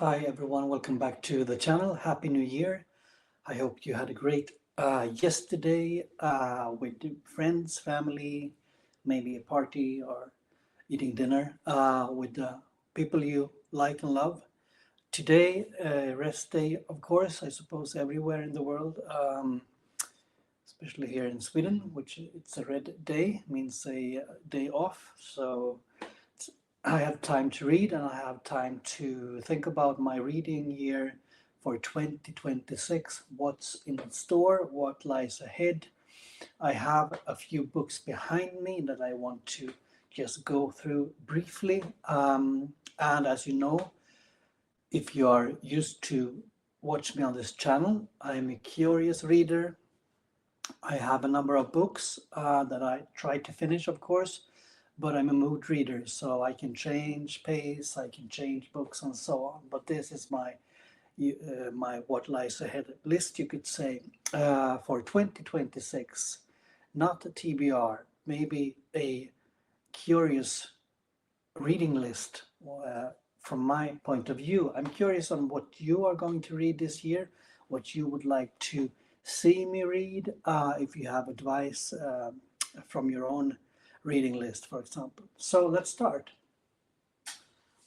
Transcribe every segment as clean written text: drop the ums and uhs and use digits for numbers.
Hi everyone, welcome back to the channel. Happy New Year. I hope you had a great yesterday with friends, family, maybe a party or eating dinner with the people you like and love. Today, rest day, of course, I suppose everywhere in the world, especially here in Sweden, which it's a red day, means a day off. So I have time to read and I have time to think about my reading year for 2026, what's in store, what lies ahead. I have a few books behind me that I want to just go through briefly. And as you know, if you are used to watch me on this channel, I'm a curious reader. I have a number of books that I try to finish, of course, but I'm a mood reader, so I can change pace, I can change books and so on. But this is my what lies ahead list, you could say, for 2026. Not a TBR, maybe a curious reading list from my point of view. I'm curious on what you are going to read this year, what you would like to see me read, if you have advice from your own reading list, for example. So let's start.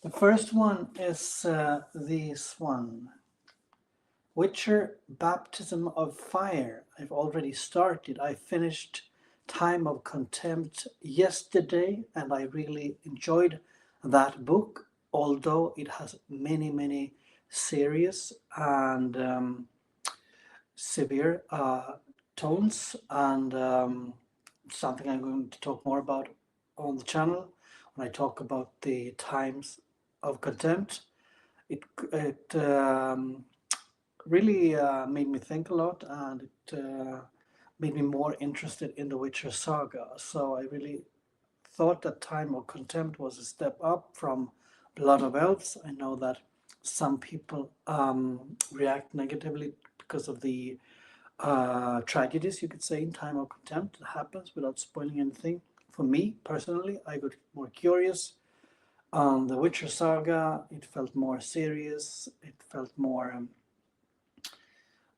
The first one is this one, Witcher Baptism of Fire. I've already started. I finished Time of Contempt yesterday and I really enjoyed that book, although it has many serious and severe tones and something I'm going to talk more about on the channel when I talk about the times of contempt. It really made me think a lot, and it made me more interested in the Witcher Saga. So I really thought that Time of Contempt was a step up from Blood of Elves. I know that some people react negatively because of the tragedies, you could say, in Time of Contempt. It happens without spoiling anything. For me, personally, I got more curious. On the Witcher Saga, it felt more serious. It felt more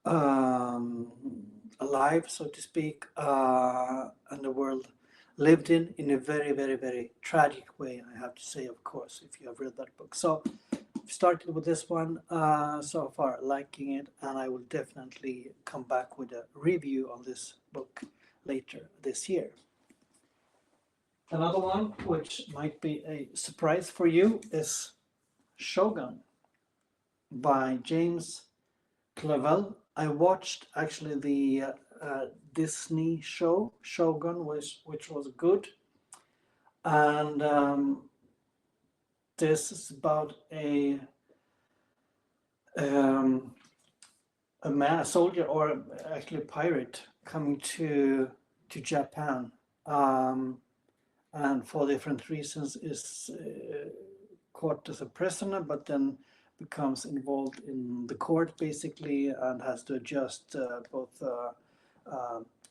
um, alive, so to speak, and the world lived in a very tragic way, I have to say, of course, if you have read that book. So started with this one so far, liking it, and I will definitely come back with a review on this book later this year. Another one, which might be a surprise for you, is Shogun by James Clavell. I watched actually the Disney show Shogun, which was good, and this is about um, a soldier, or actually a pirate, coming to Japan, and for different reasons is caught as a prisoner, but then becomes involved in the court basically, and has to adjust both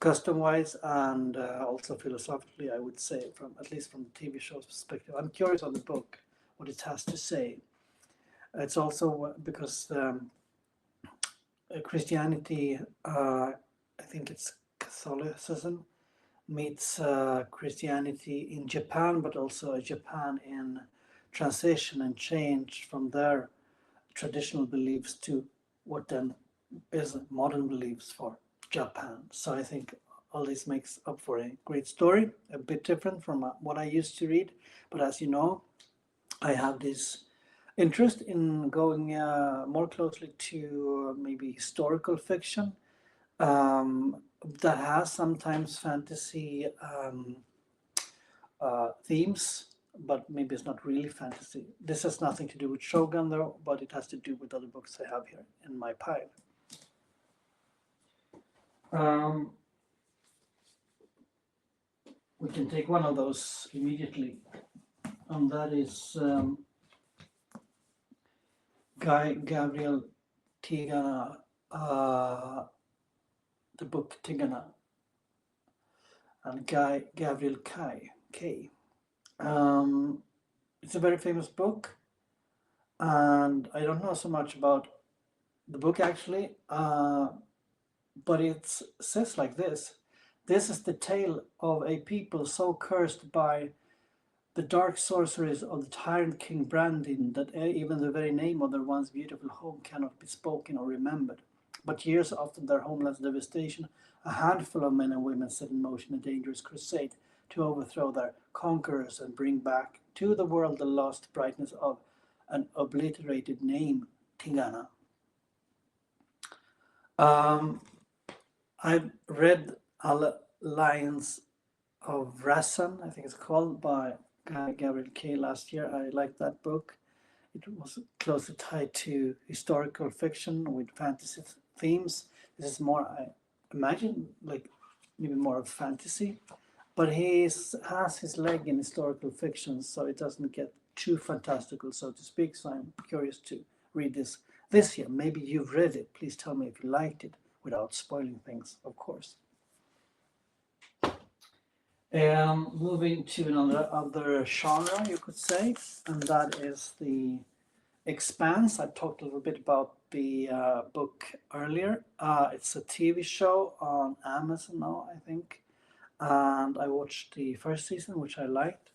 custom-wise and also philosophically, I would say, from at least from the TV show's perspective. I'm curious on the book, what it has to say. It's also because Christianity, I think it's Catholicism, meets Christianity in Japan, but also Japan in transition and change from their traditional beliefs to what then is modern beliefs for Japan. So I think all this makes up for a great story, a bit different from what I used to read. But as you know, I have this interest in going more closely to maybe historical fiction that has sometimes fantasy themes, but maybe it's not really fantasy. This has nothing to do with Shogun though, but it has to do with other books I have here in my pile. We can take one of those immediately, and that is Gabriel Tigana, the book Tigana, and Gabriel K. It's a very famous book. and I don't know so much about the book actually, but it says like this: "This is the tale of a people so cursed by the dark sorceries of the tyrant King Brandon that even the very name of their once beautiful home cannot be spoken or remembered. But years after their homeland's devastation, a handful of men and women set in motion a dangerous crusade to overthrow their conquerors and bring back to the world the lost brightness of an obliterated name, Tingana." Um, I've read Alliance of Rasan, I think it's called, by Gabriel Kay last year. I liked that book. It was closely tied to historical fiction with fantasy themes. This is more, I imagine, like maybe more of fantasy, but he has his leg in historical fiction, so it doesn't get too fantastical, so to speak. So I'm curious to read this year. Maybe you've read it. Please tell me if you liked it without spoiling things, of course. Moving to another other genre, you could say, and that is the Expanse. I talked a little bit about the book earlier. It's a TV show on Amazon now, I think, and I watched the first season, which I liked.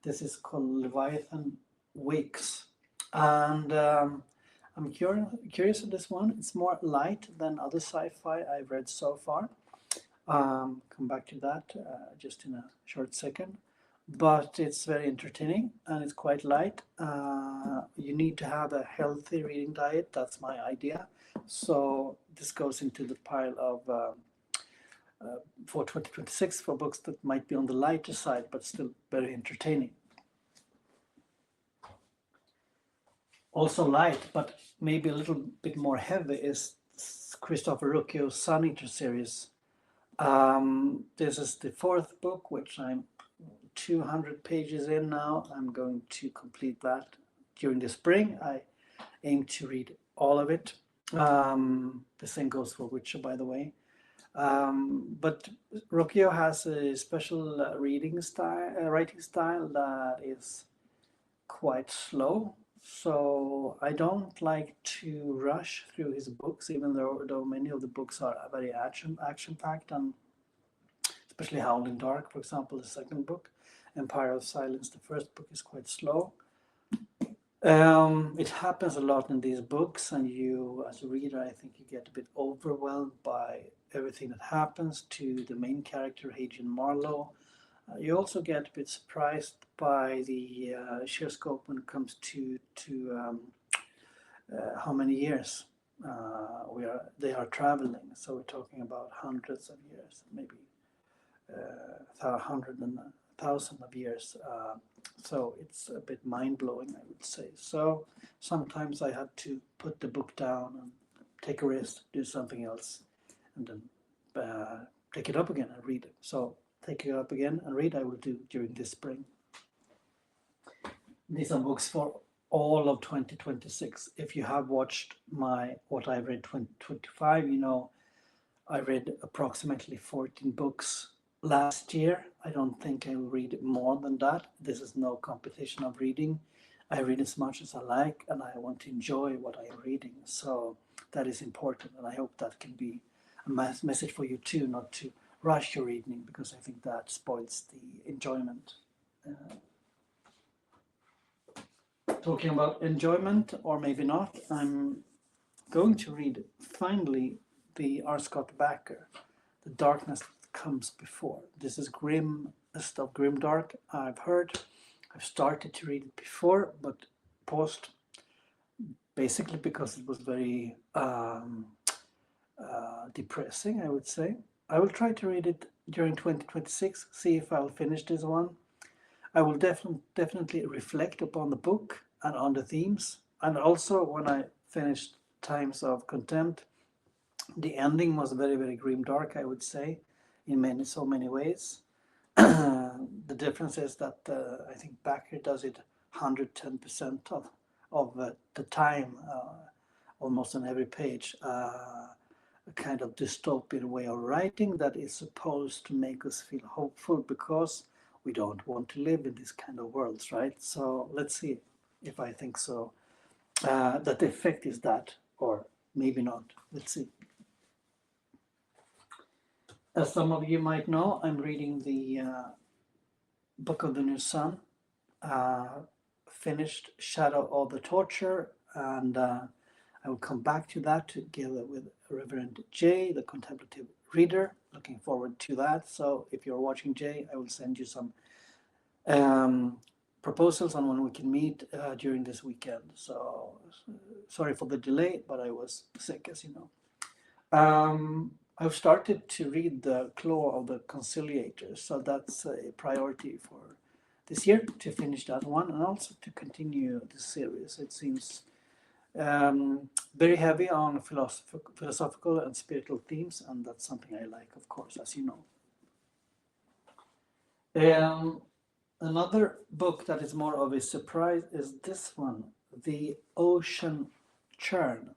This is called Leviathan Wakes, and I'm curious of this one. It's more light than other sci-fi I've read so far. Come back to that just in a short second. But it's very entertaining and it's quite light. You need to have a healthy reading diet. That's my idea. So this goes into the pile of for 2026 for books that might be on the lighter side, but still very entertaining. Also light, but maybe a little bit more heavy is Christopher Ruccio's Sun Eater series. This is the fourth book, which I'm 200 pages in now. I'm going to complete that during the spring. I aim to read all of it. The same goes for Witcher, by the way. But Rucchio has a special reading style, writing style that is quite slow. So I don't like to rush through his books, even though many of the books are very action packed, and especially Howling Dark, for example, the second book. Empire of Silence, the first book, is quite slow. It happens a lot in these books, and you, as a reader, I think you get a bit overwhelmed by everything that happens to the main character, Hadrian Marlowe. You also get a bit surprised by the sheer scope when it comes to how many years they are traveling. So we're talking about hundreds of years, maybe 100 and 1,000 of years. So it's a bit mind-blowing, I would say. So sometimes I had to put the book down and take a rest, do something else, and then take it up again and read it. So take it up again and read I will do during this spring. These are books for all of 2026. If you have watched what I read 2025, you know I read approximately 14 books last year. I don't think I will read more than that. This is no competition of reading. I read as much as I like and I want to enjoy what I am reading. So that is important, and I hope that can be a message for you too, not to rush your reading, because I think that spoils the enjoyment. Talking about enjoyment, or maybe not, I'm going to read finally the R. Scott Bakker, The Darkness That Comes Before. This is Grimmest of Grimdark. I've started to read it before, but paused, basically because it was very depressing, I would say. I will try to read it during 2026, see if I'll finish this one. I will definitely reflect upon the book and on the themes. And also, when I finished Times of Contempt, the ending was very, very grimdark, I would say, in so many ways. The difference is that I think Bakker does it 110% of the time, almost on every page. A kind of dystopian way of writing that is supposed to make us feel hopeful, because we don't want to live in this kind of worlds, right? So let's see if I think so. that the effect is that, or maybe not. Let's see. As some of you might know, I'm reading the Book of the New Sun, finished Shadow of the Torture, and I will come back to that together with Reverend Jay, the contemplative reader. Looking forward to that. So if you're watching Jay, I will send you some proposals on when we can meet during this weekend. So sorry for the delay, but I was sick, as you know. I've started to read The Claw of the Conciliators, so that's a priority for this year, to finish that one and also to continue the series. It seems very heavy on philosophical and spiritual themes, and that's something I like, of course, as you know. Another book that is more of a surprise is this one, The Ocean Churn.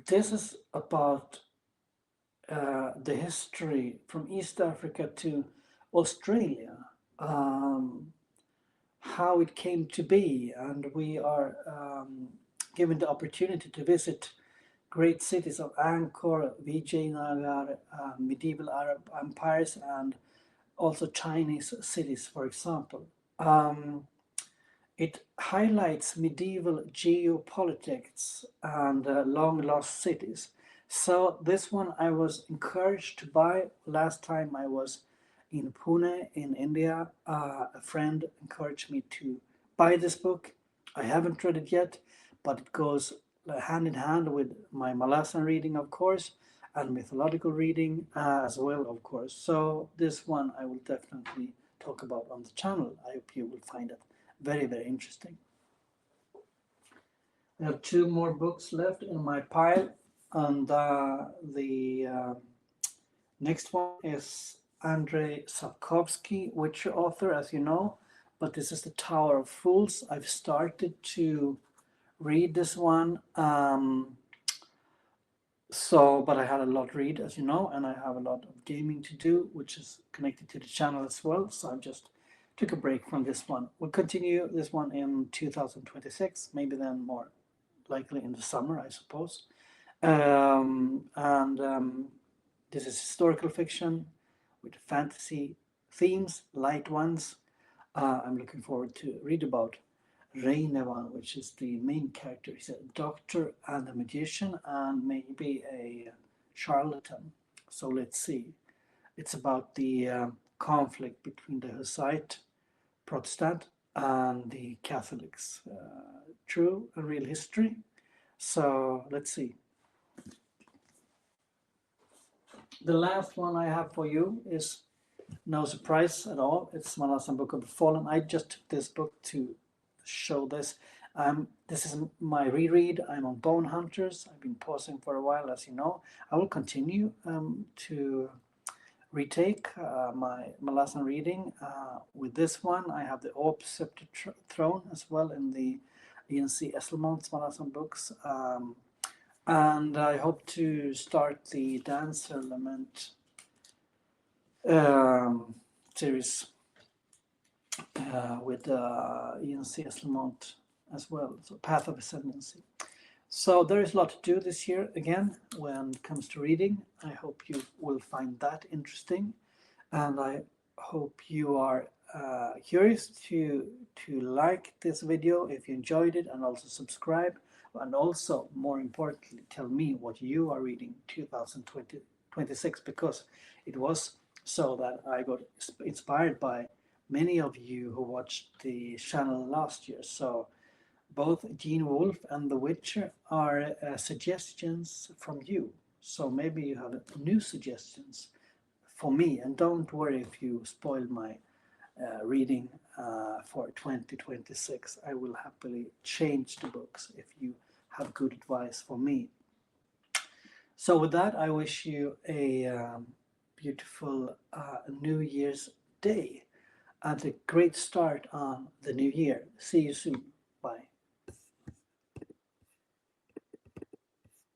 This is about the history from East Africa to Australia, how it came to be, and we are given the opportunity to visit great cities of Angkor, Vijayanagar, medieval Arab empires, and also Chinese cities, for example. It highlights medieval geopolitics and long lost cities. So this one I was encouraged to buy last time I was in Pune in India. A friend encouraged me to buy this book. I haven't read it yet, but it goes hand in hand with my Malazan reading, of course, and mythological reading as well, of course. So this one I will definitely talk about on the channel. I hope you will find it very, very interesting. I have two more books left in my pile, and the next one is Andrei Sapkowski, Witcher author, as you know, but this is The Tower of Fools. I've started to read this one, but I had a lot to read, as you know, and I have a lot of gaming to do, which is connected to the channel as well, so I just took a break from this one. We'll continue this one in 2026, maybe then more likely in the summer, I suppose. This is historical fiction with fantasy themes, light ones. I'm looking forward to read about Reinevan, which is the main character. He's a doctor and a magician and maybe a charlatan. So let's see. It's about the conflict between the Hussite Protestant and the Catholics. True and real history. So let's see. The last one I have for you is no surprise at all. It's Malazan Book of the Fallen. I just took this book to show this. This is my reread. I'm on Bone Hunters. I've been pausing for a while, as you know. I will continue to retake my Malazan reading. With this one, I have the Orb Scepter Throne as well in the E.N.C. Esselmont's Malazan books. And I hope to start the Dancer Lament series with E.N.C. Esselmont as well, so Path of Ascendancy. So there is a lot to do this year again when it comes to reading. I hope you will find that interesting, and I hope you are curious to like this video if you enjoyed it, and also subscribe, and also more importantly tell me what you are reading 2026, because it was so that I got inspired by many of you who watched the channel last year. So both Gene Wolfe and The Witcher are suggestions from you. So maybe you have new suggestions for me, and don't worry if you spoil my reading for 2026. I will happily change the books if you have good advice for me. So with that, I wish you a beautiful New Year's Day and a great start on the new year. See you soon.